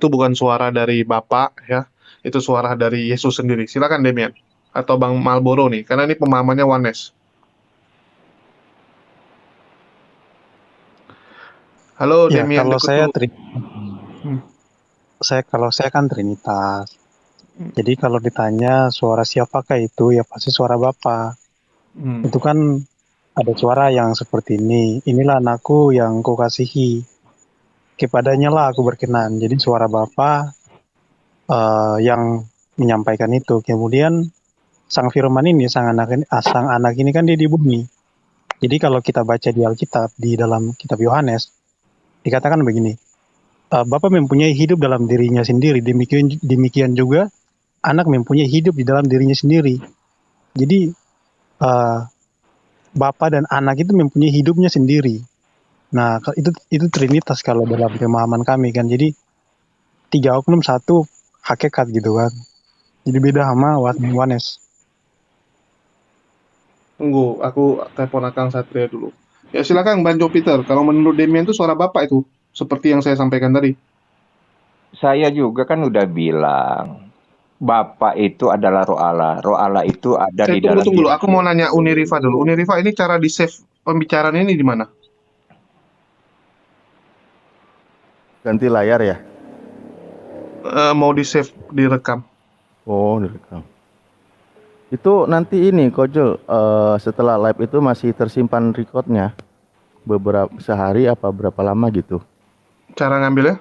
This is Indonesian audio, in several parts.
itu bukan suara dari Bapak ya, itu suara dari Yesus sendiri. Silakan Demian atau Bang Malboro nih, karena ini pemahamannya Oneness. Halo Ya, Demian kalau saya Dekutu. Hmm. kalau saya kan Trinitas. Jadi kalau ditanya suara siapakah itu, ya pasti suara Bapa. Hmm. Itu kan ada suara yang seperti ini. Inilah anakku yang kukasihi. Kepadanya lah aku berkenan. Jadi suara Bapa yang menyampaikan itu. Kemudian sang Firman ini, sang anak ini kan dia di bumi. Jadi kalau kita baca di Alkitab, di dalam kitab Yohanes, dikatakan begini, Bapa mempunyai hidup dalam dirinya sendiri, demikian juga anak mempunyai hidup di dalam dirinya sendiri. Jadi uh, Bapa dan anak itu mempunyai hidupnya sendiri. Nah, itu trinitas kalau dalam pemahaman kami kan. Jadi 3 oknum 1 hakikat gitu kan. Jadi beda sama Oneness. Tunggu, aku telepon Akang Satria dulu. Ya silakan Banjo Peter. Kalau menurut Demian itu suara Bapak itu, seperti yang saya sampaikan tadi. Saya juga kan udah bilang, Bapa itu adalah Roh Allah. Roh Allah itu ada di dalam Tunggu dulu. diri. Aku mau nanya Uniriva dulu. Uniriva ini cara di save pembicaraan ini di mana? Ganti layar ya? Mau di save, direkam. Oh, direkam. Itu nanti ini Kojol, setelah live itu masih tersimpan recordnya beberapa sehari apa berapa lama gitu. Cara ngambilnya?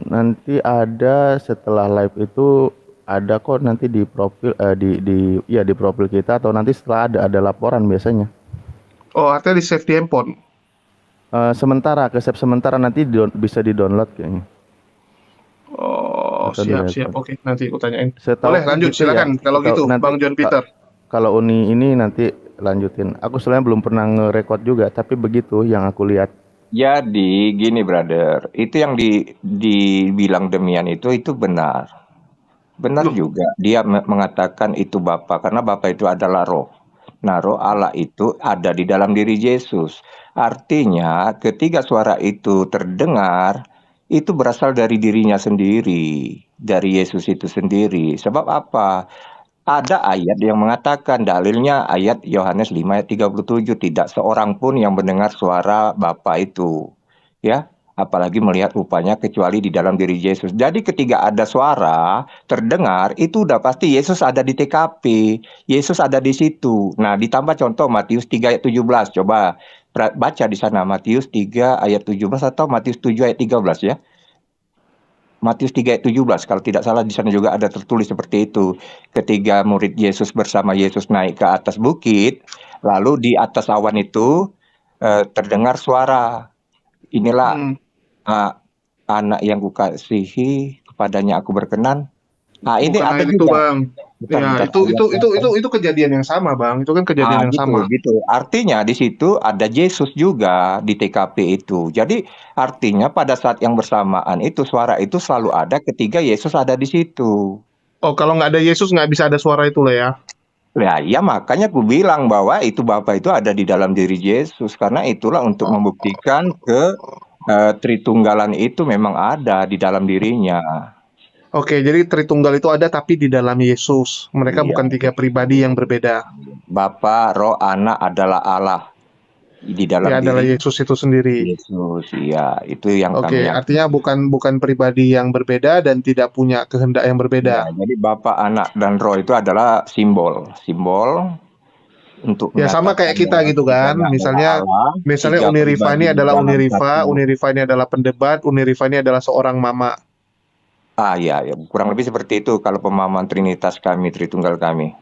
Nanti ada setelah live itu ada kok nanti di profil di profil kita, atau nanti setelah ada laporan biasanya. Oh, artinya di save di handphone. Sementara save sementara, nanti bisa di-download kayaknya. Oh, Atau siap. Oke, nanti aku tanyain. Setahu Boleh lanjut, gitu silakan. ya. Kalau gitu, nanti, Bang John Peter. Kalau Uni ini nanti lanjutin. Aku sebenarnya belum pernah nge-record juga, tapi begitu yang aku lihat. Jadi gini brother, itu yang dibilang Demian itu benar. Benar juga. Dia mengatakan itu Bapa, karena Bapa itu adalah roh. Nah, roh Allah itu ada di dalam diri Yesus. Artinya ketika suara itu terdengar, itu berasal dari dirinya sendiri, dari Yesus itu sendiri. Sebab apa? Ada ayat yang mengatakan, dalilnya ayat Yohanes 5 ayat 37, tidak seorang pun yang mendengar suara Bapa itu. Ya, apalagi melihat rupanya kecuali di dalam diri Yesus. Jadi ketika ada suara terdengar, itu udah pasti Yesus ada di TKP. Yesus ada di situ. Nah, ditambah contoh Matius 3 ayat 17. Coba baca di sana Matius 3 ayat 17 atau Matius 7 ayat 13 ya. Matius 3 ayat 17, kalau tidak salah di sana juga ada tertulis seperti itu. Ketika murid Yesus bersama Yesus naik ke atas bukit, lalu di atas awan itu terdengar suara, inilah anak yang kukasihi, kepadanya aku berkenan. Nah, ini bukan ada itu juga. Bang. Ya, itu kejadian yang sama, Bang. Itu kan kejadian yang sama. Gitu. Artinya di situ ada Yesus juga di TKP itu. Jadi artinya pada saat yang bersamaan itu suara itu selalu ada ketika Yesus ada di situ. Oh, kalau nggak ada Yesus nggak bisa ada suara itu lah ya. Nah, ya makanya aku bilang bahwa itu Bapa itu ada di dalam diri Yesus, karena itulah untuk membuktikan Tritunggalan itu memang ada di dalam dirinya. Oke, jadi Tritunggal itu ada tapi di dalam Yesus. Mereka bukan 3 pribadi yang berbeda. Bapa, Roh, Anak adalah Allah di dalam diri. Adalah Yesus itu sendiri. Yesus, iya, itu yang Oke, artinya bukan pribadi yang berbeda dan tidak punya kehendak yang berbeda. Ya, jadi Bapa, Anak, dan Roh itu adalah simbol untuk ya sama kayak kita gitu kan. Misalnya Uniriva ini adalah Uniriva ini adalah pendebat, Uniriva ini adalah seorang mama. Ya, kurang lebih seperti itu kalau pemahaman Trinitas kami, Tritunggal kami.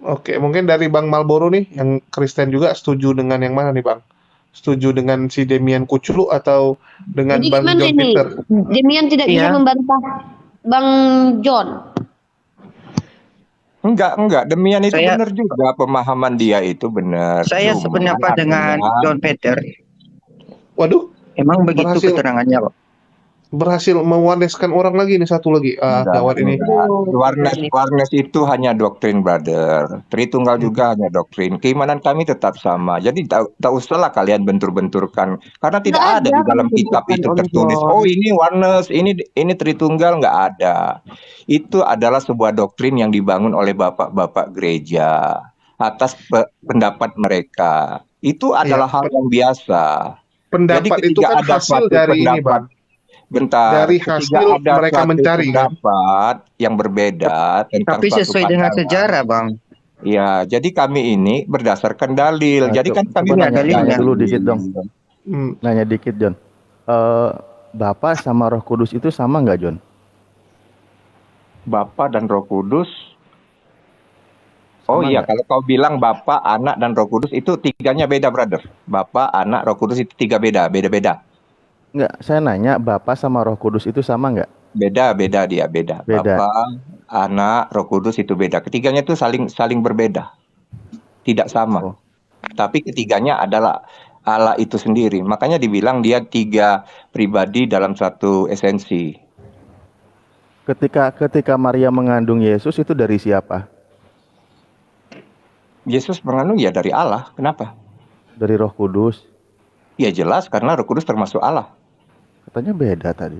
Oke, mungkin dari Bang Malboro nih, yang Kristen juga, setuju dengan yang mana nih Bang? Setuju dengan si Demian Kuculu atau dengan jadi Bang John ini? Peter? Demian tidak bisa membantah Bang John. Enggak. Demian itu benar juga, pemahaman dia itu benar. Saya sependapat dengan John Peter. Waduh, emang begitu keterangannya kok. berhasil mewaneskan orang lagi nih, satu lagi. Gawat ini. Warnes itu hanya doktrin, brother. Tritunggal juga hanya doktrin. Keimanan kami tetap sama. Jadi tak usahlah kalian bentur-benturkan. Karena tidak Nggak ada ada di dalam kitab benturkan, itu Om tertulis, John. oh ini Warnes, ini Tritunggal, nggak ada. Itu adalah sebuah doktrin yang dibangun oleh bapak-bapak gereja atas pendapat mereka. Itu adalah hal yang biasa. Jadi Pendapat itu ketika kan ada hasil suatu dari ini, pendapat, Bang. bentar, Dari ketika hasil ada mereka suatu mencari, kan? pendapat yang berbeda tentang Tapi suatu sesuai dengan pandangan, sejarah, Bang. ya, jadi kami ini berdasarkan dalil. Nah, Jadi kan kami coba Iya, nanya dalilnya. dulu dikit dong. Nanya dikit, John. Bapa sama Roh Kudus itu sama nggak, John? Bapa dan Roh Kudus. Oh Sama iya, nggak? kalau kau bilang Bapa, Anak, dan Roh Kudus itu tiganya beda, brother. Bapa, Anak, Roh Kudus itu tiga beda-beda. Nggak, saya nanya Bapa sama Roh Kudus itu sama nggak? Beda. Beda. Bapa, Anak, Roh Kudus itu beda. Ketiganya itu saling berbeda. Tidak sama. Oh. Tapi ketiganya adalah Allah itu sendiri. Makanya dibilang dia tiga pribadi dalam satu esensi. Ketika Maria mengandung Yesus itu dari siapa? Yesus mengandung ya dari Allah. Kenapa? Dari Roh Kudus. Ya jelas karena Roh Kudus termasuk Allah. Katanya beda tadi.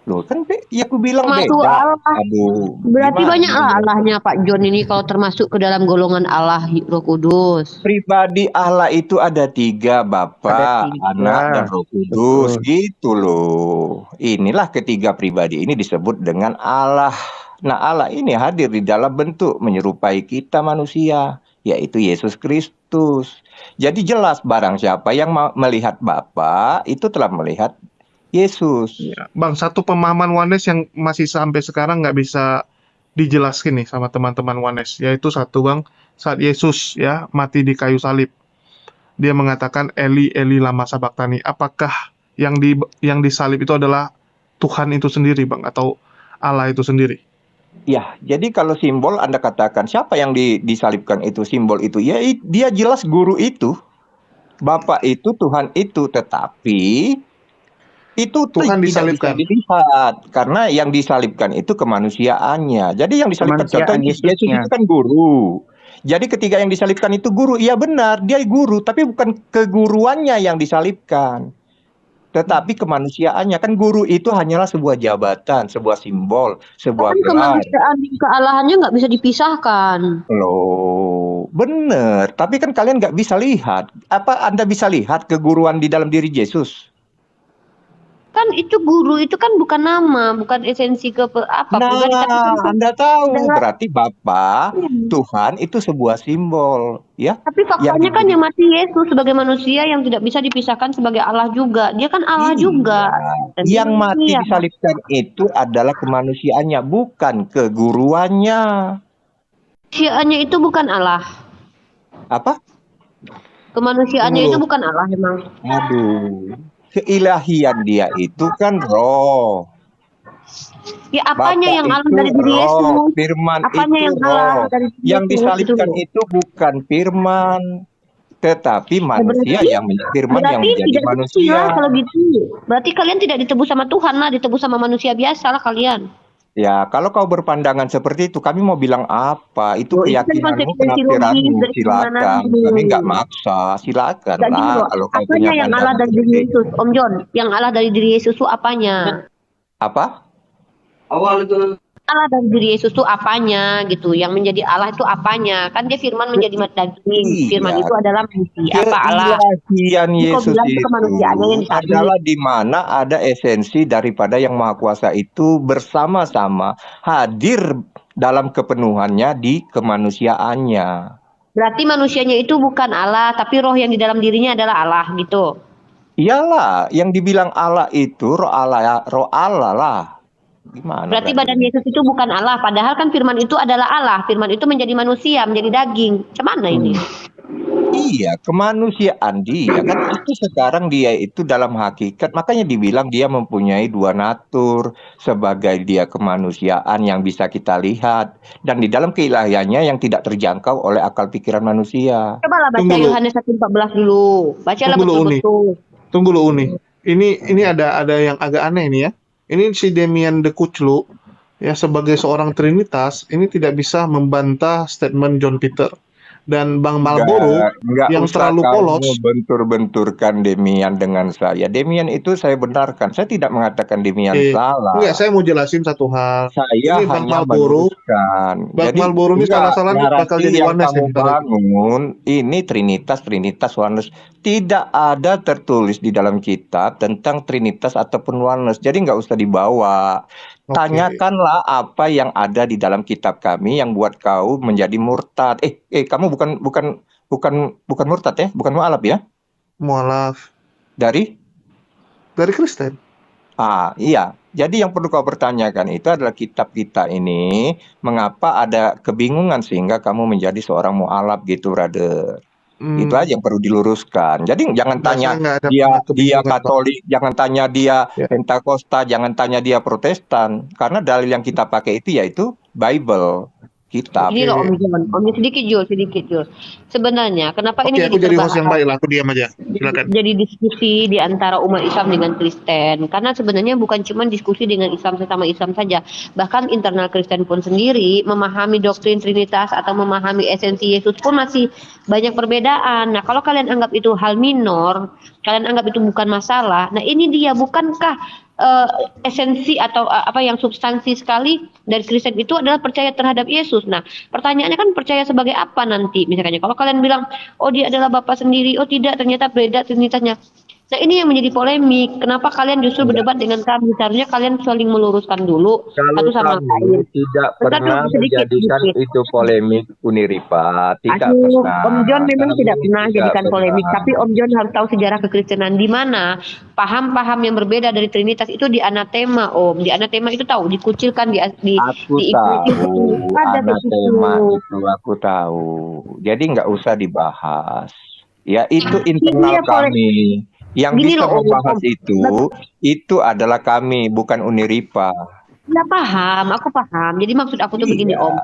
Loh kan ya aku bilang Termasuk beda. Allah. Aduh. Berarti gimana banyak lah ini? Allahnya Pak John ini kalau termasuk ke dalam golongan Allah Roh Kudus. Pribadi Allah itu ada tiga, Bapa, Ada tiga. Anak, dan Roh Kudus. Gitu loh. Inilah ketiga pribadi ini disebut dengan Allah. Nah, Allah ini hadir di dalam bentuk menyerupai kita manusia, yaitu Yesus Kristus. Jadi jelas barang siapa yang melihat Bapa itu telah melihat Yesus. Ya, Bang, satu pemahaman Wanes yang masih sampai sekarang nggak bisa dijelaskan nih sama teman-teman Wanes, yaitu satu, Bang, saat Yesus ya mati di kayu salib, dia mengatakan Eli Eli lama sabaktani. Apakah yang disalib itu adalah Tuhan itu sendiri, Bang, atau Allah itu sendiri? Ya, jadi kalau simbol Anda katakan siapa yang disalibkan itu, simbol itu, ya dia jelas guru itu, Bapa itu, Tuhan itu, tetapi itu Tuhan tidak disalibkan. bisa dilihat karena yang disalibkan itu kemanusiaannya. Jadi yang disalibkan contoh Kemanusiaan Yesus Yesusnya. itu kan guru. Jadi ketika yang disalibkan itu guru, iya benar, dia guru, tapi bukan keguruannya yang disalibkan. Tetapi kemanusiaannya, kan guru itu hanyalah sebuah jabatan, sebuah simbol, sebuah Kan gelar. kemanusiaan dan kealahannya nggak bisa dipisahkan. Loh, bener. Tapi kan kalian nggak bisa lihat. Apa Anda bisa lihat keguruan di dalam diri Yesus? Kan itu guru itu kan bukan nama, bukan esensi apa pribadi, tapi Nah, kan Anda tahu. adalah- Berarti Bapa, Tuhan itu sebuah simbol, ya. tapi faktanya Yang kan yang mati Yesus sebagai manusia yang tidak bisa dipisahkan sebagai Allah juga. Dia kan Allah Iya. juga. Dan dia Yang mati manusia. disalibkan itu adalah kemanusiaannya, bukan keguruannya. Kemanusiaannya itu bukan Allah. Apa? Kemanusiaannya Tunggu. itu bukan Allah emang. Aduh. Keilahian dia itu kan roh. Ya apanya Bapa yang Allah itu dari diri roh, Yesus? Firman Apanya itu yang Allah roh. dari diri Yang Yesus disalibkan itu? itu bukan firman, tetapi manusia berarti- yang firman yang Berarti menjadi tidak manusia. manusia kalau gitu. Berarti kalian tidak ditebus sama Tuhan lah, ditebus sama manusia biasa lah kalian. Ya, kalau kau berpandangan seperti itu, kami mau bilang apa? Itu Oh, itu kan keyakinanmu, konsekuensi penafsiranmu. logis dari Silakan, keimanan dulu. kami nggak maksa. Silakan Nggak gini lah loh. kalau kau Apanya punya yang Allah pandangan dari diri seperti itu. Yesus, Om John? Yang Allah dari diri Yesus itu apanya? Apa? Allah dari diri Yesus itu apanya gitu? Yang menjadi Allah itu apanya? Kan dia firman menjadi daging. Iya. Firman itu adalah manusia. Apa Allah? Keilahian Jadi kau Yesus bilang itu itu kemanusiaannya yang disalib. adalah di mana ada esensi daripada Yang Maha Kuasa itu bersama-sama hadir dalam kepenuhannya di kemanusiaannya. Berarti manusianya itu bukan Allah, tapi roh yang di dalam dirinya adalah Allah gitu. Iyalah, yang dibilang Allah itu roh Allah lah. Gimana? Berarti badan Yesus itu bukan Allah, padahal kan firman itu adalah Allah. Firman itu menjadi manusia, menjadi daging. Cuman ini? Iya, kemanusiaan dia kan itu sekarang dia itu dalam hakikat, makanya dibilang dia mempunyai dua natur sebagai dia kemanusiaan yang bisa kita lihat dan di dalam keilahiannya yang tidak terjangkau oleh akal pikiran manusia. Cobalah baca Tunggu dulu. Yohanes 1:14 dulu. Bacalah Tunggu dulu, Uni. betul-betul. Tunggu lu Uni. Ini ada yang agak aneh ini ya. ini si Demian De Kuchlu ya sebagai seorang Trinitas ini tidak bisa membantah statement John Peter. Dan Bang Marlboro Nggak yang usah terlalu kamu polos. bentur-benturkan Demian dengan saya. Demian itu saya benarkan. Saya tidak mengatakan Demian Enggak, salah. saya mau jelasin satu hal. Saya Ini Bang hanya Marlboro, meluruskan. Bang Jadi Marlboro ini enggak, salah-salah nih bakal narasi jadi yang oneness kamu nih bentar lagi. bangun ini Trinitas, oneness. Tidak ada tertulis di dalam kitab tentang Trinitas ataupun oneness. Jadi nggak usah dibawa. Oke. Tanyakanlah apa yang ada di dalam kitab kami yang buat kau menjadi murtad. Kamu bukan murtad ya, bukan mualaf ya? Mualaf Dari? dari Kristen. Iya. Jadi yang perlu kau pertanyakan itu adalah kitab kita ini, mengapa ada kebingungan sehingga kamu menjadi seorang mualaf gitu, brother. Itu aja yang perlu diluruskan. Jadi jangan Enggak, tanya saya nggak ada dia kebingungan, Bang. Katolik, jangan tanya dia Ya. Pentakosta, jangan tanya dia Protestan. Karena dalil yang kita pakai itu yaitu Bible, kitab. Ini loh Om John, sedikit Jul. Sebenarnya kenapa ini Oke, aku jadi host yang berbahaya? baik lah, aku diam aja. Silakan. Jadi diskusi di antara umat Islam dengan Kristen, karena sebenarnya bukan cuma diskusi dengan Islam sesama Islam saja, bahkan internal Kristen pun sendiri memahami doktrin Trinitas atau memahami esensi Yesus pun masih banyak perbedaan. Nah, kalau kalian anggap itu hal minor, kalian anggap itu bukan masalah. Nah, ini dia, bukankah esensi atau apa yang substansi sekali dari Kristen itu adalah percaya terhadap Yesus. Nah, pertanyaannya kan percaya sebagai apa nanti? Misalnya kalau kalian bilang, oh dia adalah Bapa sendiri, oh tidak, ternyata beda Trinitasnya. Nah, ini yang menjadi polemik. Kenapa kalian justru berdebat dengan kami? Seharusnya kalian saling meluruskan dulu Kalau satu sama kamu lain. tidak Bentar pernah dulu, sedikit. menjadikan itu polemik Uniripa, tidak Aduh, pernah. Om John memang Kamu tidak pernah tidak jadikan polemik, pernah. tapi Om John harus tahu sejarah kekristenan di mana paham-paham yang berbeda dari Trinitas itu di anatema, Om. Di anatema itu tahu, dikucilkan Aku tahu ada anatema begitu. itu, aku tahu. Jadi nggak usah dibahas. Ya itu Ini internal ya kami. Yang Gini bisa loh, Om. membahas itu adalah kami, bukan Uniripa. Ya paham, aku paham. Jadi maksud aku tuh begini, Iya. Om.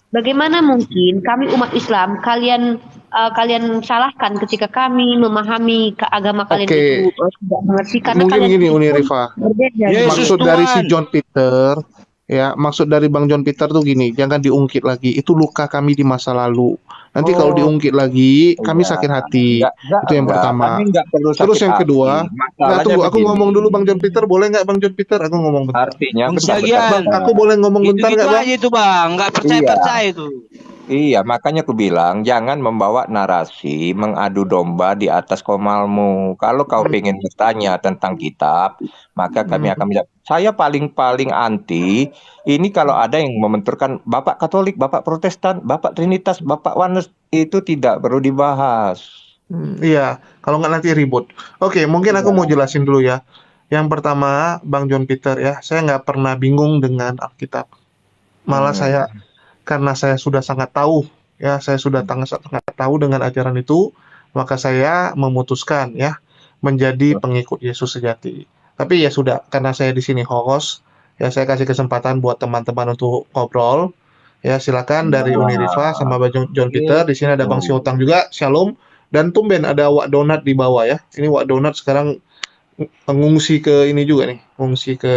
Bagaimana mungkin kami umat Islam kalian salahkan ketika kami memahami ke agama kalian Oke. itu tidak mengerti karena Mungkin kalian gini, itu Unirifa. berbeda. Yesus Maksud dari si Tuhan. John Peter, ya, maksud dari Bang John Peter tuh gini, jangan diungkit lagi. Itu luka kami di masa lalu. Nanti kalau diungkit lagi, kami Iya. sakit hati. Itu yang pertama. Kami nggak perlu Terus sakit yang kedua, hati. nggak, Masalahnya tunggu, aku begini. ngomong dulu Bang John Peter, boleh nggak Bang John Peter? Aku ngomong bentar. Artinya Sebagian. Bang, aku boleh ngomong bentar Gitu-gitu nggak Bang? aja itu bang, nggak percaya itu. Iya, makanya aku bilang jangan membawa narasi mengadu domba di atas komalmu. Kalau kau ingin bertanya tentang kitab, maka kami akan menjawab. Saya paling anti ini kalau ada yang membenturkan Bapak Katolik, Bapak Protestan, Bapak Trinitas, Bapak Oneness, itu tidak perlu dibahas. Iya, kalau nggak nanti ribut. Oke, mungkin aku mau jelasin dulu ya. Yang pertama, Bang John Peter ya, saya nggak pernah bingung dengan Alkitab. Malah saya, karena saya sudah sangat tahu, ya, saya sudah sangat tahu dengan ajaran itu, maka saya memutuskan ya menjadi pengikut Yesus sejati. Tapi ya sudah, karena saya di sini host, ya saya kasih kesempatan buat teman-teman untuk ngobrol. Ya silakan dari Unirifa sama Bang John Peter. Di sini ada Bang Siotang juga, Shalom. Dan tumben ada Wak Donat di bawah ya. Ini Wak Donat sekarang ngungsi ke ini juga nih, ngungsi ke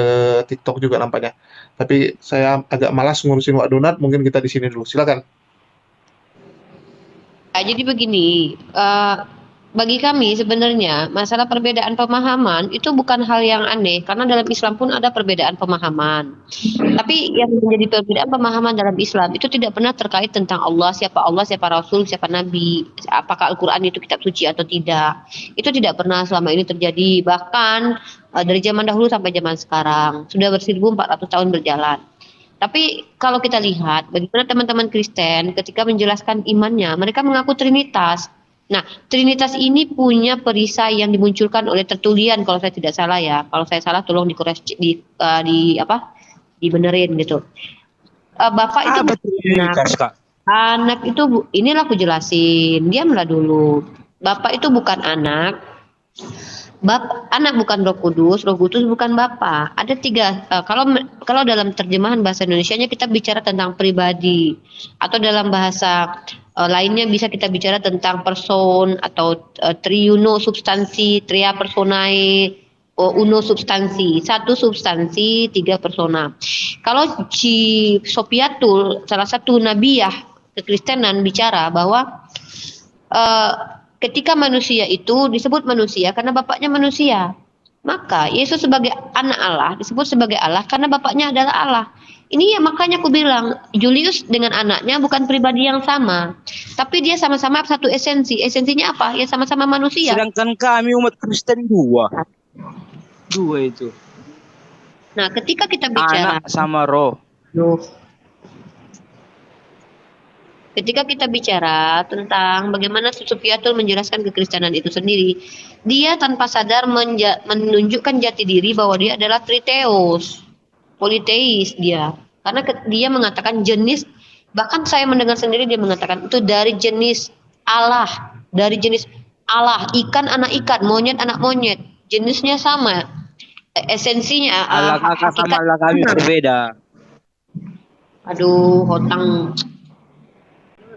TikTok juga nampaknya. Tapi saya agak malas ngurusin Wak Donat, mungkin kita di sini dulu. Silakan. Jadi begini, bagi kami sebenarnya masalah perbedaan pemahaman itu bukan hal yang aneh karena dalam Islam pun ada perbedaan pemahaman. Tapi yang menjadi perbedaan pemahaman dalam Islam itu tidak pernah terkait tentang Allah, siapa Rasul, siapa Nabi, apakah Al-Quran itu kitab suci atau tidak. Itu tidak pernah selama ini terjadi, bahkan dari zaman dahulu sampai zaman sekarang sudah 1400 tahun berjalan. Tapi kalau kita lihat bagaimana teman-teman Kristen ketika menjelaskan imannya, mereka mengaku Trinitas. Nah, Trinitas ini punya perisai yang dimunculkan oleh Tertullian kalau saya tidak salah ya. Kalau saya salah tolong dibenerin gitu. Bapak itu anak itu inilah aku jelasin. Diamlah dulu. Bapak itu bukan anak. Anak bukan Roh Kudus bukan Bapa. Ada tiga. Kalau dalam terjemahan bahasa Indonesianya kita bicara tentang pribadi, atau dalam bahasa lainnya bisa kita bicara tentang person atau triuno substansi, tria personae, uno substansi, satu substansi, tiga persona. Kalau si Sopiatul, salah satu nabiah kekristenan bicara bahwa ketika manusia itu disebut manusia karena bapaknya manusia. Maka Yesus sebagai anak Allah disebut sebagai Allah karena bapaknya adalah Allah. Ini ya makanya aku bilang Julius dengan anaknya bukan pribadi yang sama, tapi dia sama-sama satu esensi. Esensinya apa? Ya sama-sama manusia. Sedangkan kami umat Kristen dua itu. Nah, ketika kita bicara Anak sama roh. ketika kita bicara tentang bagaimana Supiatul menjelaskan kekristenan itu sendiri, dia tanpa sadar menunjukkan jati diri bahwa dia adalah triteos, politeis dia. Karena dia mengatakan jenis, bahkan saya mendengar sendiri dia mengatakan itu dari jenis Allah, ikan anak ikan, monyet anak monyet, jenisnya sama, esensinya. Allah kakak sama Allah kami berbeda. Aduh, hotang.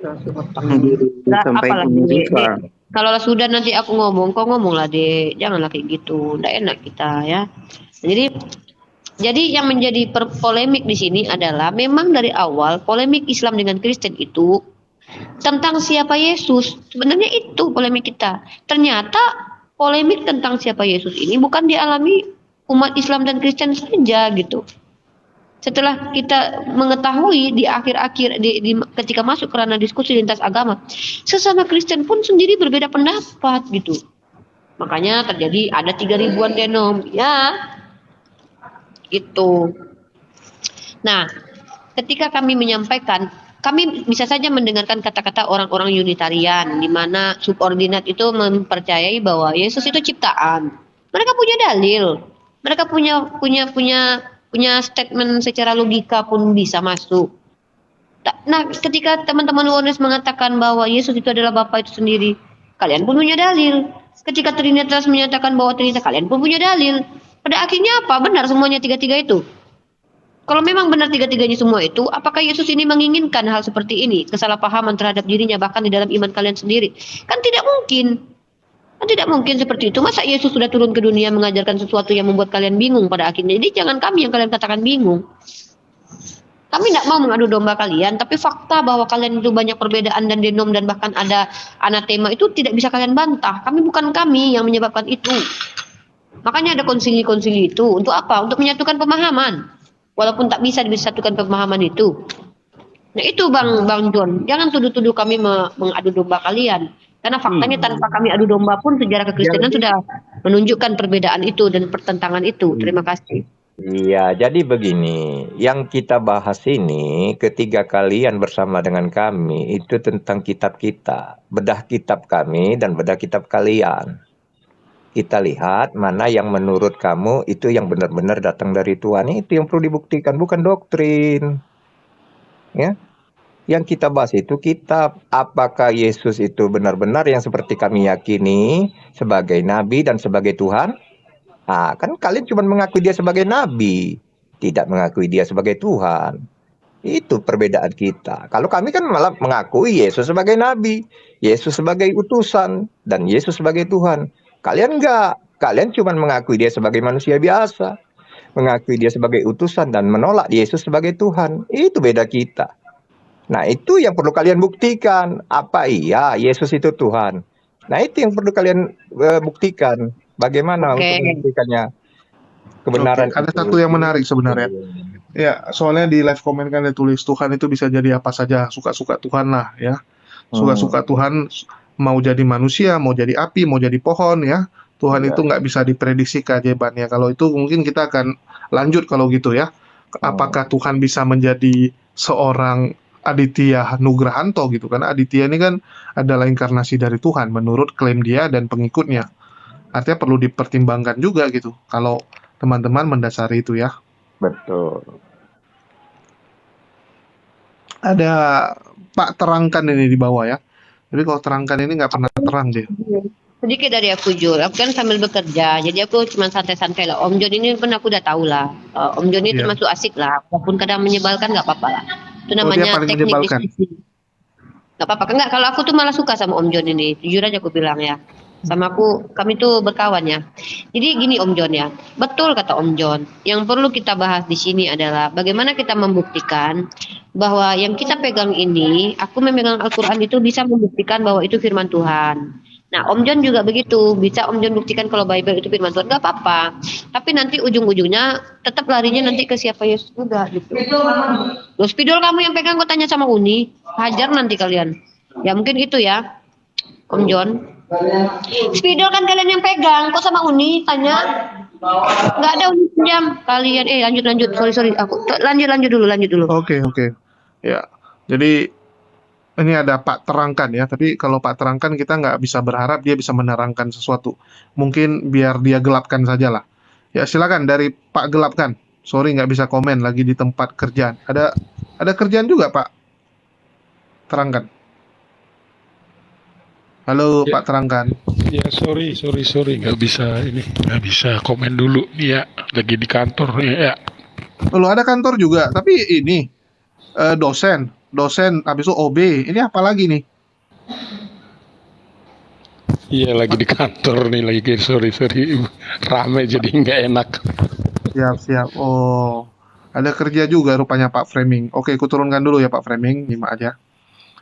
Nah, apalagi kalau sudah nanti aku ngomong, kau ngomonglah deh, janganlah kayak gitu, nggak enak kita ya. Jadi yang menjadi polemik di sini adalah memang dari awal polemik Islam dengan Kristen itu tentang siapa Yesus. Sebenarnya itu polemik kita. Ternyata polemik tentang siapa Yesus ini bukan dialami umat Islam dan Kristen saja gitu. Setelah kita mengetahui di akhir-akhir ketika masuk ke ranah diskusi lintas agama, sesama Kristen pun sendiri berbeda pendapat gitu. Makanya terjadi ada 3.000-an denom, ya, gitu. Nah, ketika kami menyampaikan, kami bisa saja mendengarkan kata-kata orang-orang Unitarian, di mana subordinat itu mempercayai bahwa Yesus itu ciptaan. Mereka punya dalil, mereka punya statement secara logika pun bisa masuk. Nah, ketika teman-teman Oneness mengatakan bahwa Yesus itu adalah Bapa itu sendiri, kalian pun punya dalil. Ketika Trinitas menyatakan bahwa Trinitas, kalian pun punya dalil. Pada akhirnya apa? Benar semuanya tiga-tiga itu. Kalau memang benar tiga-tiganya semua itu, apakah Yesus ini menginginkan hal seperti ini? Kesalahpahaman terhadap dirinya bahkan di dalam iman kalian sendiri? Kan tidak mungkin. Tidak mungkin seperti itu. Masa Yesus sudah turun ke dunia mengajarkan sesuatu yang membuat kalian bingung pada akhirnya. Jadi jangan kami yang kalian katakan bingung. Kami tidak mau mengadu domba kalian, tapi fakta bahwa kalian itu banyak perbedaan dan denom dan bahkan ada anatema itu tidak bisa kalian bantah. Bukan kami yang menyebabkan itu. Makanya ada konsili-konsili itu. Untuk apa? Untuk menyatukan pemahaman. Walaupun tak bisa disatukan pemahaman itu. Nah itu Bang John. Jangan tuduh-tuduh kami mengadu domba kalian. Karena faktanya tanpa kami adu domba pun sejarah kekristenan sudah menunjukkan perbedaan itu dan pertentangan itu. Terima kasih. Iya, jadi begini, yang kita bahas ini ketiga kalian bersama dengan kami itu tentang kitab kita, bedah kitab kami dan bedah kitab kalian. Kita lihat mana yang menurut kamu itu yang benar-benar datang dari Tuhan, itu yang perlu dibuktikan, bukan doktrin. Ya. Yang kita bahas itu kitab, apakah Yesus itu benar-benar yang seperti kami yakini sebagai nabi dan sebagai Tuhan? Nah, kan kalian cuma mengakui dia sebagai nabi, tidak mengakui dia sebagai Tuhan. Itu perbedaan kita. Kalau kami kan malah mengakui Yesus sebagai nabi, Yesus sebagai utusan, dan Yesus sebagai Tuhan. Kalian enggak, kalian cuma mengakui dia sebagai manusia biasa, mengakui dia sebagai utusan dan menolak Yesus sebagai Tuhan. Itu beda kita. Nah, itu yang perlu kalian buktikan. Apa iya Yesus itu Tuhan? Nah, itu yang perlu kalian buktikan. Bagaimana untuk membuktikannya kebenaran. Ada satu yang menarik sebenarnya. Ya, soalnya di live komen kan ada tulis Tuhan itu bisa jadi apa saja, suka-suka Tuhan lah ya. Suka-suka Tuhan mau jadi manusia, mau jadi api, mau jadi pohon ya. Tuhan itu nggak bisa diprediksi keajaibannya. Kalau itu mungkin kita akan lanjut kalau gitu ya. Apakah Tuhan bisa menjadi seorang Aditya Nugrahanto gitu kan. Aditya ini kan adalah inkarnasi dari Tuhan menurut klaim dia dan pengikutnya. Artinya perlu dipertimbangkan juga gitu kalau teman-teman mendasari itu ya. Betul. Ada Pak terangkan ini di bawah ya. Jadi kalau terangkan ini nggak pernah terang dia. Sedikit dari aku Jul, aku kan sambil bekerja, jadi aku cuma santai-santai lah. Om John ini pun aku udah tahu lah. Om John ini termasuk asik lah, walaupun kadang menyebalkan nggak apa-apa lah. Itu namanya teknik diskusi. Nggak apa-apa, enggak. Kalau aku tuh malah suka sama Om John ini, jujur aja aku bilang ya. sama aku, kami tuh berkawan ya. Jadi gini Om John ya, betul kata Om John. Yang perlu kita bahas di sini adalah bagaimana kita membuktikan bahwa yang kita pegang ini, aku memegang Al-Quran itu bisa membuktikan bahwa itu firman Tuhan. Nah, Om John juga begitu, bisa Om John buktikan kalau Bible itu firman Tuhan, gak apa-apa. Tapi nanti ujung-ujungnya tetap larinya nanti ke siapa Yesus juga gitu. Loh, spidol kamu yang pegang, kok tanya sama Uni, hajar nanti kalian. Ya mungkin itu ya, Om John. Spidol kan kalian yang pegang, kok sama Uni tanya? Nggak ada Uni pinjam. Kalian, lanjut. Sorry, aku lanjut dulu. Oke. Ya, jadi ini ada Pak Terangkan ya, tapi kalau Pak Terangkan kita nggak bisa berharap dia bisa menerangkan sesuatu. Mungkin biar dia gelapkan saja lah. Ya, silakan dari Pak Gelapkan. Sorry nggak bisa komen lagi di tempat kerjaan. Ada kerjaan juga Pak Terangkan. Halo Ya, Pak Terangkan. ya sorry, nggak bisa komen dulu nih ya, lagi di kantor ya. Lu ada kantor juga, tapi ini dosen habis itu OB. Ini apa lagi nih? Iya lagi di kantor nih, lagi sorry, rame jadi nggak enak. Siap. Oh, ada kerja juga rupanya Pak Framing. Oke, aku turunkan dulu ya Pak Framing, nyimak aja.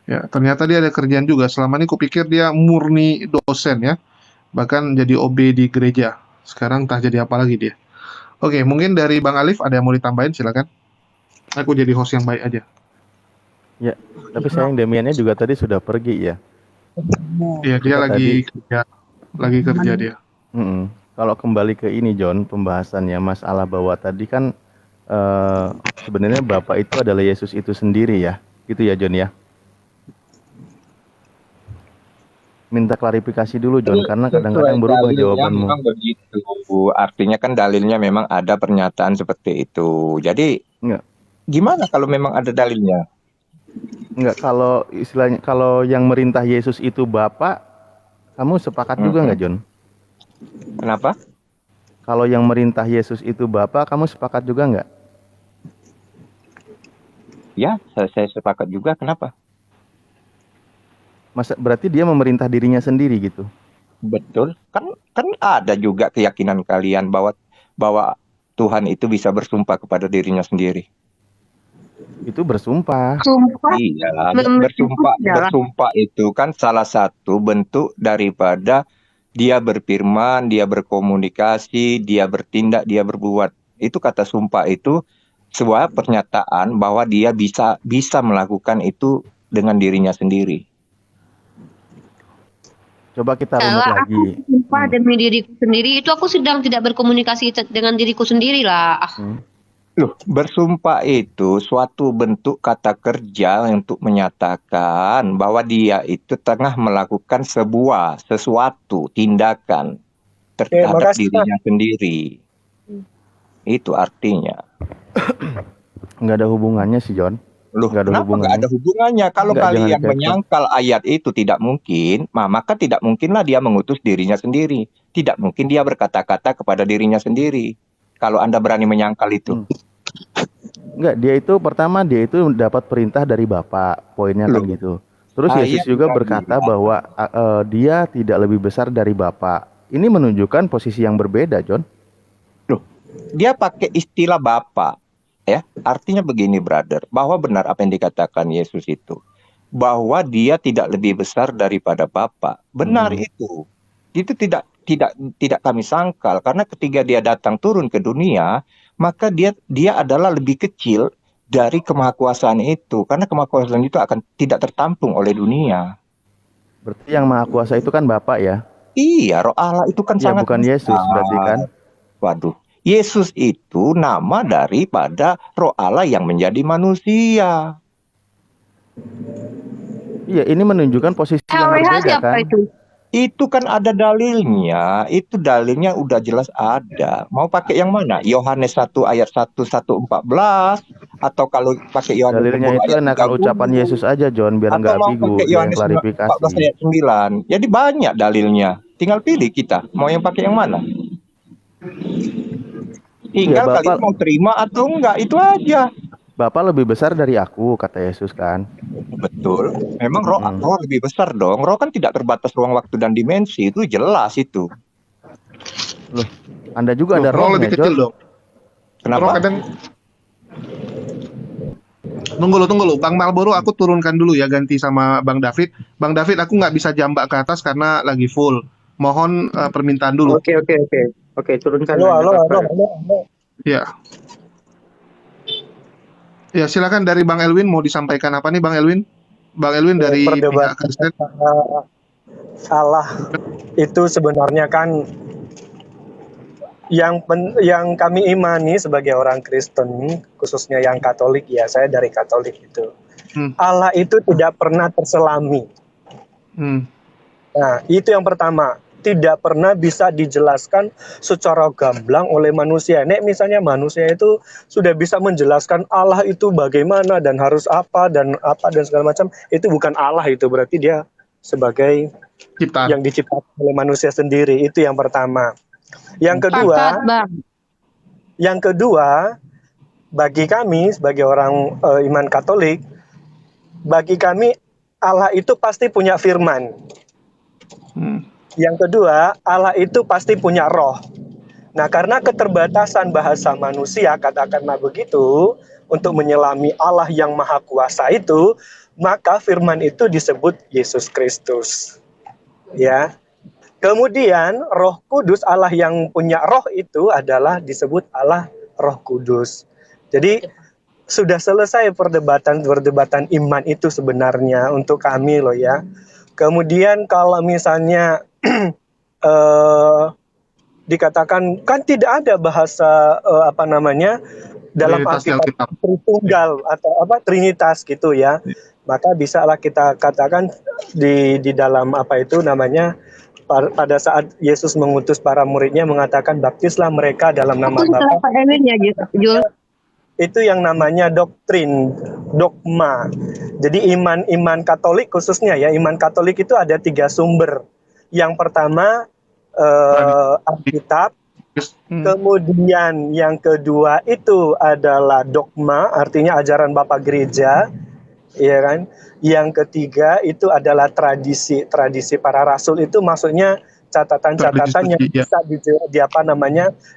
Ya, ternyata dia ada kerjaan juga. Selama ini kupikir dia murni dosen ya. Bahkan jadi OB di gereja. Sekarang entah jadi apa lagi dia. Oke, mungkin dari Bang Alif ada yang mau ditambahin, silakan. Aku jadi host yang baik aja. Ya, tapi sayang Demiannya juga tadi sudah pergi ya. Iya, dia lagi kerja dia. Kalau kembali ke ini John, pembahasannya masalah bahwa tadi kan sebenarnya Bapak itu adalah Yesus itu sendiri ya. Gitu ya John ya. Minta klarifikasi dulu John, karena kadang-kadang berubah jawabanmu. Memang begitu. Artinya kan dalilnya memang ada pernyataan seperti itu. Jadi Enggak. gimana kalau memang ada dalilnya? Enggak, kalau istilahnya kalau yang merintah Yesus itu Bapak, kamu sepakat juga enggak John? Kenapa? Kalau yang merintah Yesus itu Bapak, kamu sepakat juga enggak? Ya, saya sepakat juga. Kenapa? Masa berarti dia memerintah dirinya sendiri gitu? Betul. Kan ada juga keyakinan kalian bahwa Tuhan itu bisa bersumpah kepada dirinya sendiri. Itu bersumpah. Iya, bersumpah itu kan salah satu bentuk daripada dia berfirman, dia berkomunikasi, dia bertindak, dia berbuat. Itu kata sumpah itu sebuah pernyataan bahwa dia bisa melakukan itu dengan dirinya sendiri. Coba kita runut Kalau lagi. aku sumpah demi diriku sendiri, itu aku sedang tidak berkomunikasi dengan diriku sendiri lah. Loh, bersumpah itu suatu bentuk kata kerja untuk menyatakan bahwa dia itu tengah melakukan sesuatu tindakan terhadap dirinya sendiri. Itu artinya. Nggak ada hubungannya sih John. Loh, kenapa nggak ada hubungannya? Kalau kalian menyangkal ayat itu tidak mungkin, maka tidak mungkinlah dia mengutus dirinya sendiri. Tidak mungkin dia berkata-kata kepada dirinya sendiri. Kalau Anda berani menyangkal itu. Enggak, dia itu dapat perintah dari Bapak, poinnya kan gitu. Terus Yesus juga berkata bahwa dia tidak lebih besar dari Bapak. Ini menunjukkan posisi yang berbeda, John. Loh, dia pakai istilah Bapak. Ya, artinya begini, brother, bahwa benar apa yang dikatakan Yesus itu, bahwa dia tidak lebih besar daripada Bapa. Benar itu tidak kami sangkal, karena ketika dia datang turun ke dunia, maka dia adalah lebih kecil dari kemahakuasaan itu, karena kemahakuasaan itu akan tidak tertampung oleh dunia. Berarti yang maha kuasa itu kan Bapa ya? Iya, Roh Allah itu kan sangat bukan Yesus berarti kan? Waduh. Yesus itu nama daripada Roh Allah yang menjadi manusia. Iya, ini menunjukkan posisi yang berbeda kan? Itu kan ada dalilnya. Itu dalilnya udah jelas ada. Mau pakai yang mana? Yohanes 1 ayat 1:14 atau kalau pakai Yohanes 10 dalilnya itu enak ucapan Yesus aja John, biar nggak ambigu, yang klarifikasi. 14 ayat 9. Jadi banyak dalilnya. Tinggal pilih kita. Mau yang pakai yang mana? Tinggal kalian mau terima atau enggak, itu aja. Bapa lebih besar dari aku, kata Yesus kan. Betul. Memang roh lebih besar dong. Roh kan tidak terbatas ruang waktu dan dimensi. Itu jelas itu. Loh, Anda juga ada roh rohnya, lebih kecil John. dong. Kenapa? Roh kadang tunggu lu. Bang Malboro aku turunkan dulu ya, ganti sama Bang David. Bang David, aku nggak bisa jambak ke atas karena lagi full. Mohon permintaan dulu. Oke, turunkan. Halo. Ya. Ya, silakan dari Bang Elwin, mau disampaikan apa nih Bang Elwin? Bang Elwin dari pihak Kristen. Allah itu sebenarnya kan yang kami imani sebagai orang Kristen, khususnya yang Katolik ya, saya dari Katolik itu. Allah itu tidak pernah terselami. Nah, itu yang pertama. Tidak pernah bisa dijelaskan secara gamblang oleh manusia. Nek misalnya manusia itu sudah bisa menjelaskan Allah itu bagaimana dan harus apa dan segala macam, itu bukan Allah, itu berarti dia sebagai Ciptaan yang diciptakan oleh manusia sendiri. Itu yang pertama. Yang kedua, bagi kami sebagai orang iman Katolik, bagi kami Allah itu pasti punya firman. Yang kedua, Allah itu pasti punya roh. Nah, karena keterbatasan bahasa manusia, katakanlah begitu, untuk menyelami Allah yang maha kuasa itu, maka firman itu disebut Yesus Kristus. Ya. Kemudian Roh Kudus, Allah yang punya roh itu adalah disebut Allah Roh Kudus. Jadi sudah selesai perdebatan iman itu sebenarnya untuk kami loh ya. Kemudian kalau misalnya dikatakan kan tidak ada bahasa dalam Alkitab Tritunggal atau Trinitas gitu ya, maka bisalah kita katakan di dalam pada saat Yesus mengutus para muridnya mengatakan baptislah mereka dalam nama Bapa. Itu yang namanya doktrin, dogma. Jadi iman Katolik khususnya ya, iman Katolik itu ada 3 sumber. Yang pertama Alkitab, kemudian yang kedua itu adalah dogma, artinya ajaran Bapak Gereja, ya kan? Yang ketiga itu adalah tradisi para rasul, itu maksudnya catatan-catatan yang bisa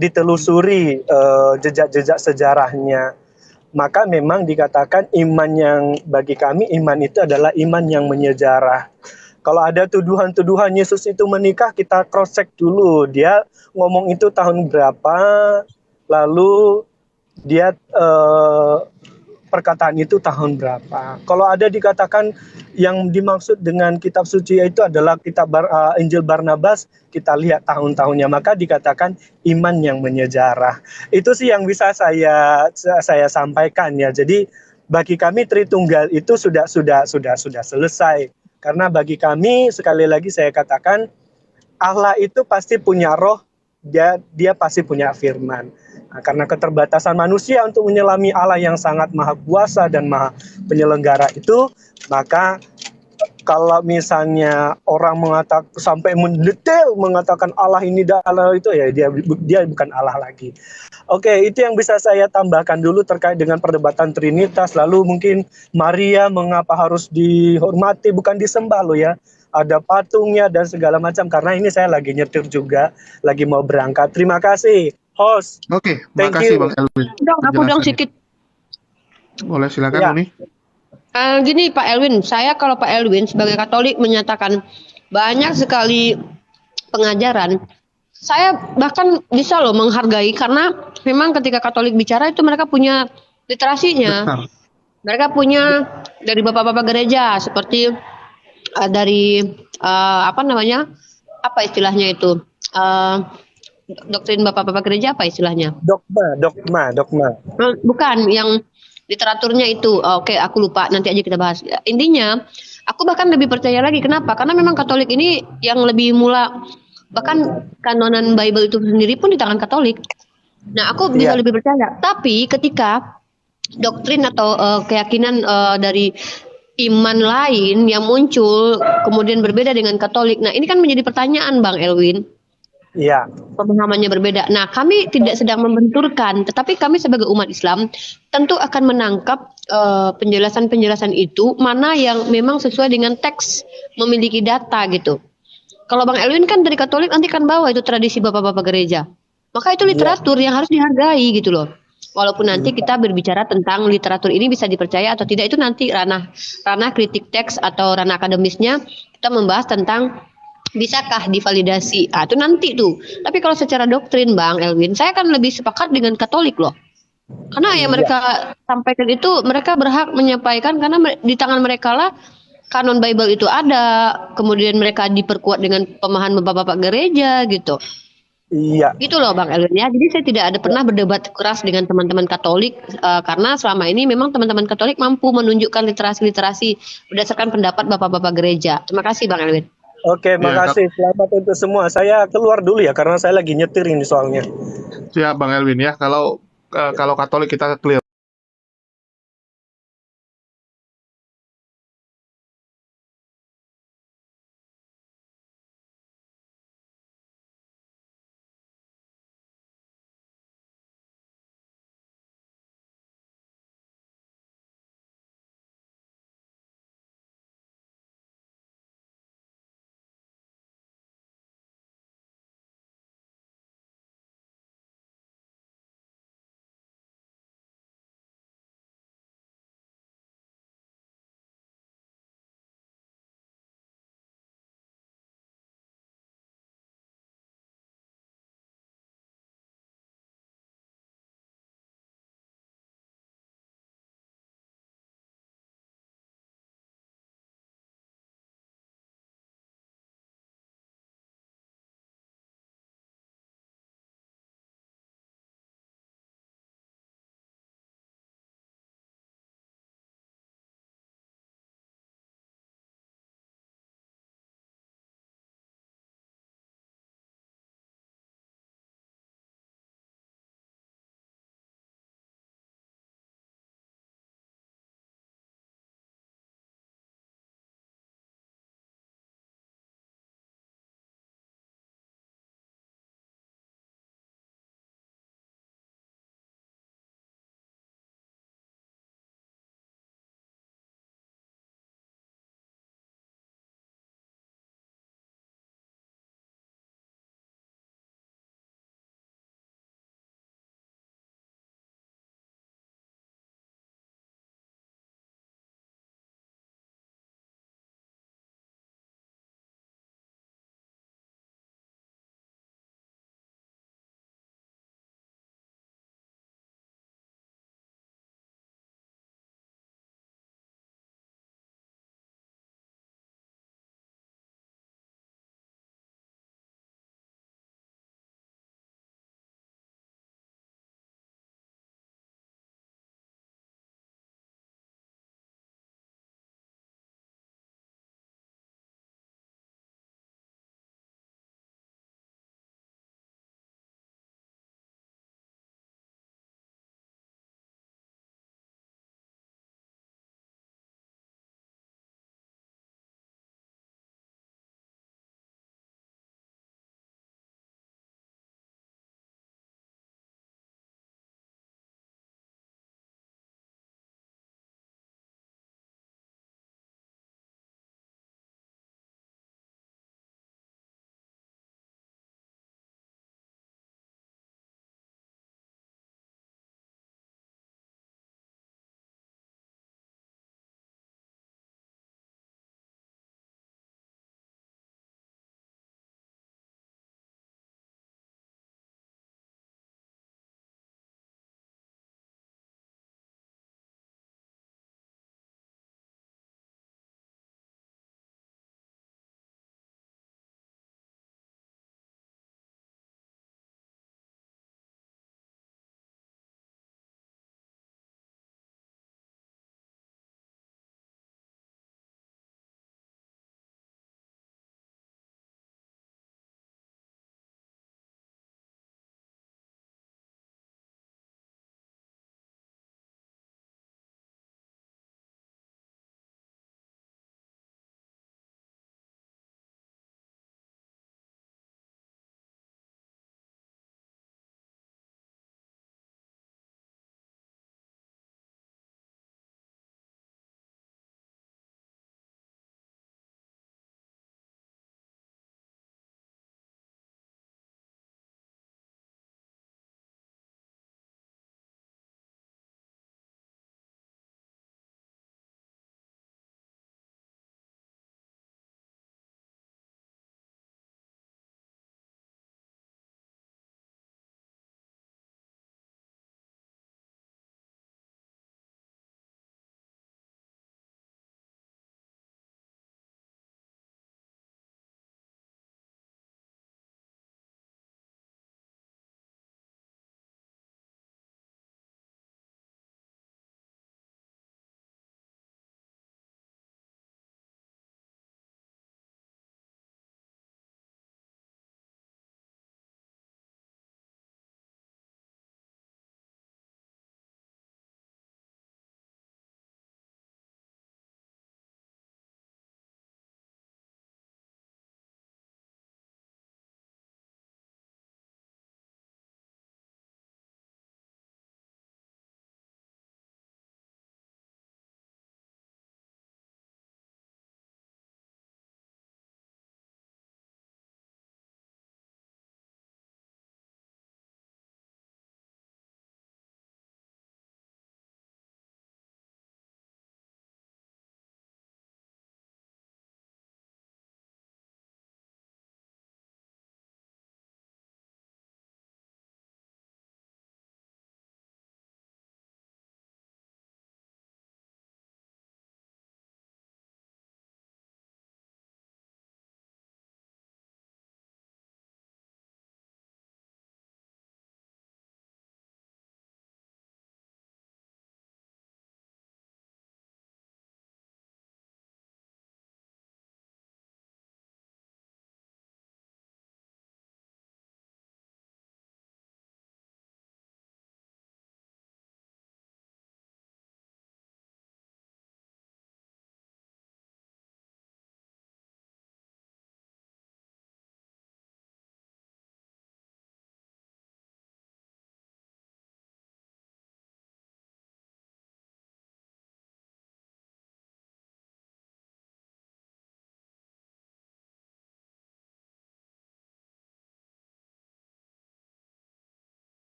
ditelusuri jejak-jejak sejarahnya. Maka memang dikatakan iman yang bagi kami, iman itu adalah iman yang menyejarah. Kalau ada tuduhan-tuduhan Yesus itu menikah, kita cross check dulu. Dia ngomong itu tahun berapa, lalu dia perkataan itu tahun berapa. Kalau ada dikatakan yang dimaksud dengan kitab suci itu adalah kitab Injil Barnabas, kita lihat tahun-tahunnya, maka dikatakan iman yang menyejarah. Itu sih yang bisa saya sampaikan ya. Jadi bagi kami Tritunggal itu sudah selesai. Karena bagi kami, sekali lagi saya katakan, Allah itu pasti punya roh, dia pasti punya firman. Nah, karena keterbatasan manusia untuk menyelami Allah yang sangat maha kuasa dan maha penyelenggara itu, maka kalau misalnya orang mengatakan sampai mendetail mengatakan Allah ini dan Allah itu, ya dia bukan Allah lagi. Oke, itu yang bisa saya tambahkan dulu terkait dengan perdebatan Trinitas. Lalu mungkin Maria mengapa harus dihormati, bukan disembah loh ya. Ada patungnya dan segala macam. Karena ini saya lagi nyetir juga, lagi mau berangkat. Terima kasih, host. Oke, makasih Bang Elwin. Aku dong sedikit. Boleh, silakan Ya. Uni. Gini Pak Elwin, kalau Pak Elwin sebagai Katolik menyatakan banyak sekali pengajaran, saya bahkan bisa loh menghargai, karena memang ketika Katolik bicara itu mereka punya literasinya. Benar. Mereka punya dari bapak-bapak gereja seperti dari apa istilahnya itu, doktrin bapak-bapak gereja apa istilahnya? Dogma. Bukan yang literaturnya itu. Oke, aku lupa, nanti aja kita bahas. Intinya aku bahkan lebih percaya lagi. Kenapa? Karena memang Katolik ini yang lebih mula, bahkan kanonan Bible itu sendiri pun di tangan Katolik. Nah, aku bisa lebih percaya. Tapi ketika doktrin atau keyakinan dari iman lain yang muncul kemudian berbeda dengan Katolik, nah ini kan menjadi pertanyaan Bang Elwin. Iya. Pemahamannya berbeda. Nah, kami tidak sedang membenturkan, tetapi kami sebagai umat Islam tentu akan menangkap penjelasan-penjelasan itu mana yang memang sesuai dengan teks, memiliki data gitu. Kalau Bang Elwin kan dari Katolik nanti kan bawa itu tradisi bapak-bapak gereja. Maka itu Iya. literatur yang harus dihargai gitu loh. Walaupun nanti kita berbicara tentang literatur ini bisa dipercaya atau tidak itu nanti ranah kritik teks atau ranah akademisnya kita membahas tentang bisakah divalidasi. Ah, itu nanti tuh. Tapi kalau secara doktrin Bang Elwin, saya kan lebih sepakat dengan Katolik loh. Karena yang Iya. mereka sampaikan itu mereka berhak menyampaikan karena di tangan mereka lah kanon Bible itu ada, kemudian mereka diperkuat dengan pemahaman bapak-bapak gereja gitu. Iya. Gitu loh Bang Elwin ya. Jadi saya tidak ada pernah berdebat keras dengan teman-teman Katolik karena selama ini memang teman-teman Katolik mampu menunjukkan literasi-literasi berdasarkan pendapat bapak-bapak gereja. Terima kasih Bang Elwin. Oke, makasih. Selamat untuk semua. Saya keluar dulu ya karena saya lagi nyetir ini soalnya. Siap Bang Elwin ya. Kalau Katolik kita clear.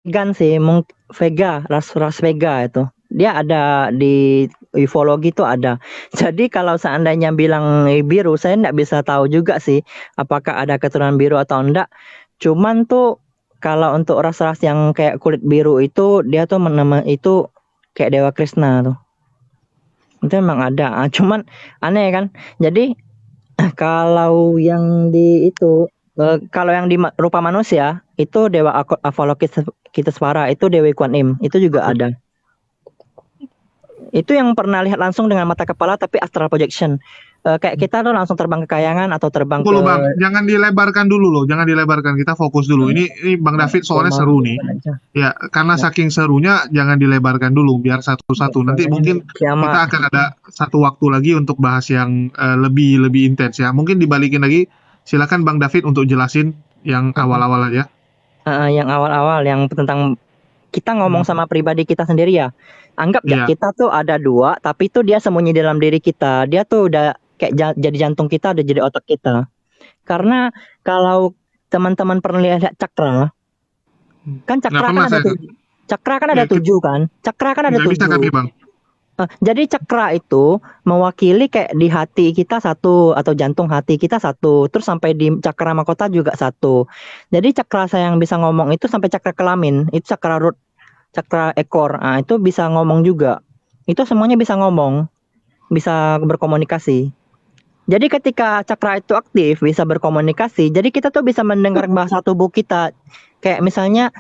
vegan sih, Vega, ras Vega itu. Dia ada di ufologi tuh ada. Jadi kalau seandainya bilang biru, saya nggak bisa tahu juga sih apakah ada keturunan biru atau enggak. Cuman tuh kalau untuk ras-ras yang kayak kulit biru itu dia tuh itu kayak Dewa Krishna tuh. Itu memang ada. Cuman aneh kan. Jadi kalau yang di itu kalau yang di rupa manusia itu Dewa Avalokitesvara, itu Dewi Kuan Im, itu juga ada. Itu yang pernah lihat langsung dengan mata kepala tapi astral projection. Kayak kita tuh langsung terbang ke kayangan atau terbang ke... Bang, jangan dilebarkan dulu loh, jangan dilebarkan, kita fokus dulu. Ini Bang David soalnya seru nih. Ya, karena saking serunya jangan dilebarkan dulu, biar satu-satu. Nanti mungkin kita akan ada satu waktu lagi untuk bahas yang lebih intens ya. Mungkin dibalikin lagi, silakan Bang David untuk jelasin yang awal-awal aja. Yang awal-awal, yang tentang kita ngomong sama pribadi kita sendiri ya. Anggap ya kita tuh ada dua, tapi itu dia sembunyi dalam diri kita. Dia tuh udah kayak jadi jantung kita, udah jadi otak kita. Karena kalau teman-teman pernah lihat cakra, kan cakra kan ada tujuh. Cakra kan ada tujuh kan? Cakra kan ada tujuh. Jadi cakra itu mewakili kayak di hati kita satu, atau jantung hati kita satu, terus sampai di cakra mahkota juga satu. Jadi cakra saya yang bisa ngomong itu sampai cakra kelamin, itu cakra root, cakra ekor, itu bisa ngomong juga. Itu semuanya bisa ngomong, bisa berkomunikasi. Jadi ketika cakra itu aktif, bisa berkomunikasi, jadi kita tuh bisa mendengar bahasa tubuh kita. Kayak misalnya,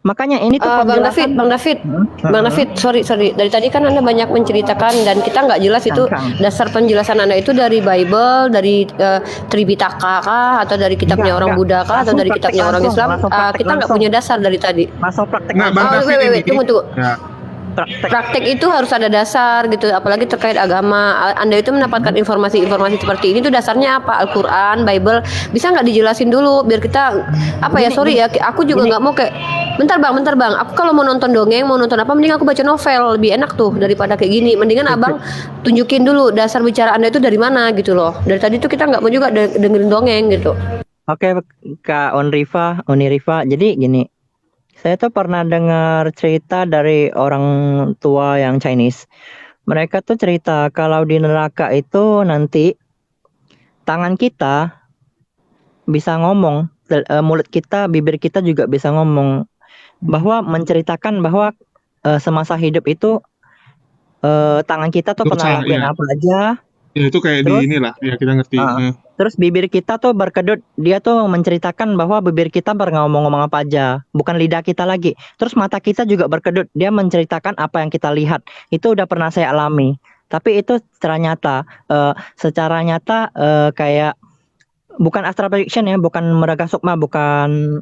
makanya ini tuh penjelasan... Bang David, sorry. Dari tadi kan Anda banyak menceritakan dan kita nggak jelas itu dasar penjelasan Anda itu dari Bible, dari Tripitaka kah, atau dari kitabnya orang Buddha kah, atau dari kitabnya orang Islam? Kita nggak punya dasar dari tadi. Masuk praktek. Tunggu. Praktek itu harus ada dasar gitu, apalagi terkait agama. Anda itu mendapatkan informasi-informasi seperti ini tuh dasarnya apa? Al-Quran, Bible, bisa nggak dijelasin dulu biar kita aku juga nggak mau kayak bentar bang, aku kalau mau nonton dongeng, mau nonton apa, mending aku baca novel, lebih enak tuh daripada kayak gini. Mendingan abang tunjukin dulu dasar bicara Anda itu dari mana gitu loh. Dari tadi tuh kita nggak mau juga dengerin dongeng gitu. Oke, Kak Onirifa, jadi gini. Saya tuh pernah dengar cerita dari orang tua yang Chinese. Mereka tuh cerita kalau di neraka itu nanti tangan kita bisa ngomong, mulut kita, bibir kita juga bisa ngomong. Bahwa menceritakan bahwa semasa hidup itu tangan kita tuh pernah lakuin apa aja. Ya itu kayak terus, di inilah, ya kita ngerti. Terus bibir kita tuh berkedut, dia tuh menceritakan bahwa bibir kita ngomong-ngomong apa aja, bukan lidah kita lagi. Terus mata kita juga berkedut, dia menceritakan apa yang kita lihat. Itu udah pernah saya alami. Tapi itu secara nyata, kayak bukan astral projection ya, bukan meraga sukma, bukan.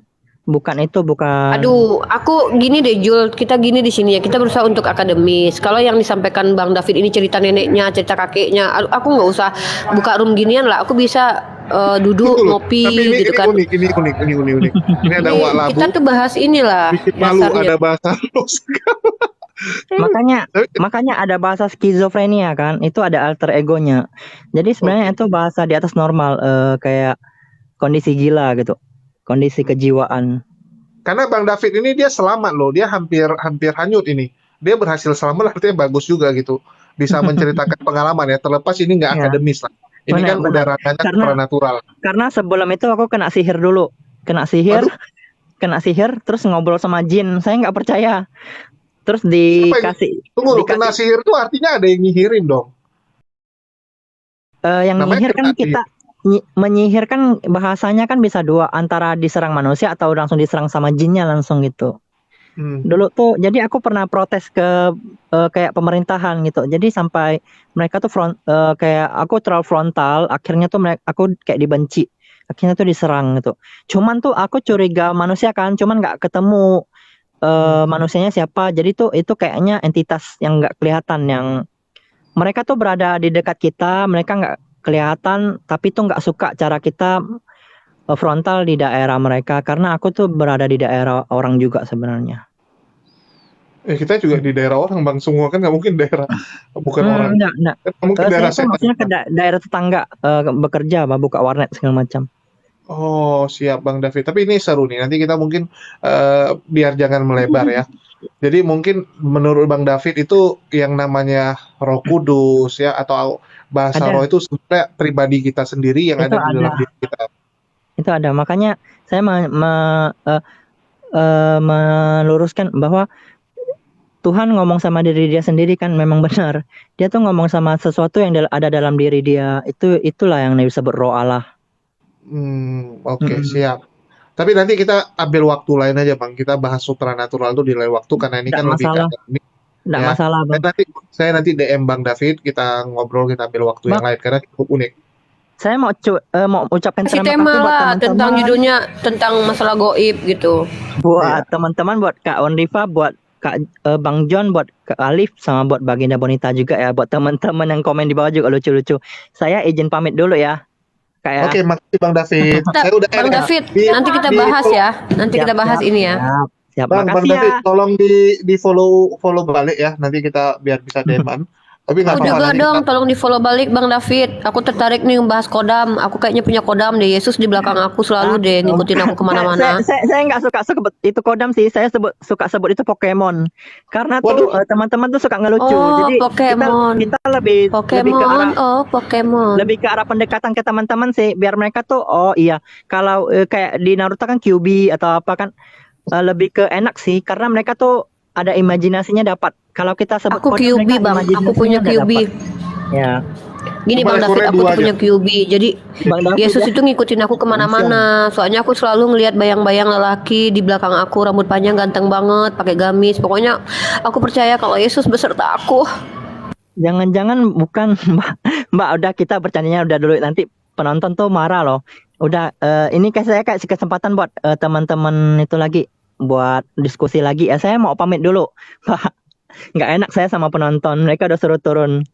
Aduh, aku gini deh Jul, kita gini di sini ya, kita berusaha untuk akademis. Kalau yang disampaikan Bang David ini cerita neneknya, cerita kakeknya, aku nggak usah buka room ginian lah, aku bisa duduk ngopi gitu kan. Ini unik. Ini ada wak labu. Kita tuh bahas inilah. Malu ada bahasa makanya ada bahasa skizofrenia kan, itu ada alter egonya. Jadi sebenarnya itu bahasa di atas normal, kayak kondisi gila gitu. Kondisi kejiwaan. Karena Bang David ini dia selamat loh, dia hampir hanyut ini. Dia berhasil selamat, artinya bagus juga gitu. Bisa menceritakan pengalaman ya, terlepas ini nggak akademis lah. Ini kan udah ranahnya supranatural. Karena sebelum itu aku kena sihir dulu. Kena sihir, terus ngobrol sama jin. Saya nggak percaya. Terus dikasih. Kena sihir tuh artinya ada yang nyihirin dong. Yang nyihir kan kita. Menyihir kan bahasanya kan bisa dua, antara diserang manusia atau langsung diserang sama jinnya langsung gitu. Dulu tuh jadi aku pernah protes ke kayak pemerintahan gitu. Jadi sampai mereka tuh kayak aku terlalu frontal, akhirnya tuh aku kayak dibenci. Akhirnya tuh diserang gitu. Cuman tuh aku curiga manusia kan, cuman nggak ketemu manusianya siapa. Jadi tuh itu kayaknya entitas yang nggak kelihatan, yang mereka tuh berada di dekat kita, mereka nggak kelihatan, tapi tuh nggak suka cara kita frontal di daerah mereka, karena aku tuh berada di daerah orang juga sebenarnya. Kita juga di daerah orang Bang, semua kan nggak mungkin daerah bukan orang. Enggak. Mungkin daerah saya maksudnya ke daerah tetangga, bekerja, buka warnet segala macam. Oh, siap Bang David. Tapi ini seru nih. Nanti kita mungkin biar jangan melebar ya. Jadi mungkin menurut Bang David itu yang namanya Roh Kudus ya atau bahasa Ada. roh itu sebenarnya pribadi kita sendiri yang Itu ada di dalam ada. diri kita. Itu ada. Makanya saya meluruskan bahwa Tuhan ngomong sama diri dia sendiri kan memang benar. Dia tuh ngomong sama sesuatu yang ada dalam diri dia. Itulah yang disebut roh Allah. Oke, siap. Tapi nanti kita ambil waktu lain aja Bang. Kita bahas supranatural itu di lain waktu karena ini Nggak kan lebih ke masalah. akademik. Nggak Ya. masalah, Bang. Saya nanti DM Bang David, kita ngobrol, kita ambil waktu yang Bang. lain karena cukup unik. Saya mau ucapkan Kasih terima tema kasih buat lah teman-teman. tentang judulnya tentang masalah goib gitu. Buat teman-teman, buat Kak Onrifa, buat Kak Bang John, buat Kak Alif, sama buat Baginda Bonita juga ya. Buat teman-teman yang komen di bawah juga lucu-lucu. Saya izin pamit dulu ya. Kayak. Oke, makasih Bang David. Saya udah Bang David, nanti kita bahas ya. Nanti kita bahas ini ya. Siap, Bang makasih David, ya. tolong di follow balik ya. Nanti kita biar bisa DM-an. Tapi nggak Aku apa-apa juga nanti dong, kita- tolong di follow balik Bang David. Aku tertarik nih membahas kodam. Aku kayaknya punya kodam deh. Yesus di belakang aku selalu deh ngikutin aku kemana-mana. Saya nggak suka sebut itu kodam sih. Saya suka sebut itu Pokemon. Karena tuh teman-teman tuh suka ngelucu. Oh, Jadi Pokemon. kita lebih ke Pokemon, arah Pokemon. lebih ke arah pendekatan ke teman-teman sih, biar mereka tuh oh iya, kalau kayak di Naruto kan Kyuubi atau apa kan lebih ke enak sih karena mereka tuh ada imajinasinya dapat. Kalau kita sebut Aku kodam, Kyuubi mereka Bang, aku imajinasinya punya nggak Kyuubi. dapat. Ya. Gini Bang Coba David, ekornya aku dua tuh aja. punya Kyuubi. Jadi Bang David Yesus ya. itu ngikutin aku kemana-mana. Soalnya aku selalu ngelihat bayang-bayang lelaki di belakang aku, rambut panjang, ganteng banget, pakai gamis. Pokoknya aku percaya kalau Yesus beserta aku. Jangan-jangan bukan Mbak, udah kita bercandanya udah dulu, nanti penonton tuh marah loh. Udah ini saya kasih kesempatan buat teman-teman itu lagi buat diskusi lagi. Saya mau pamit dulu. Nggak enak saya sama penonton, mereka udah suruh turun.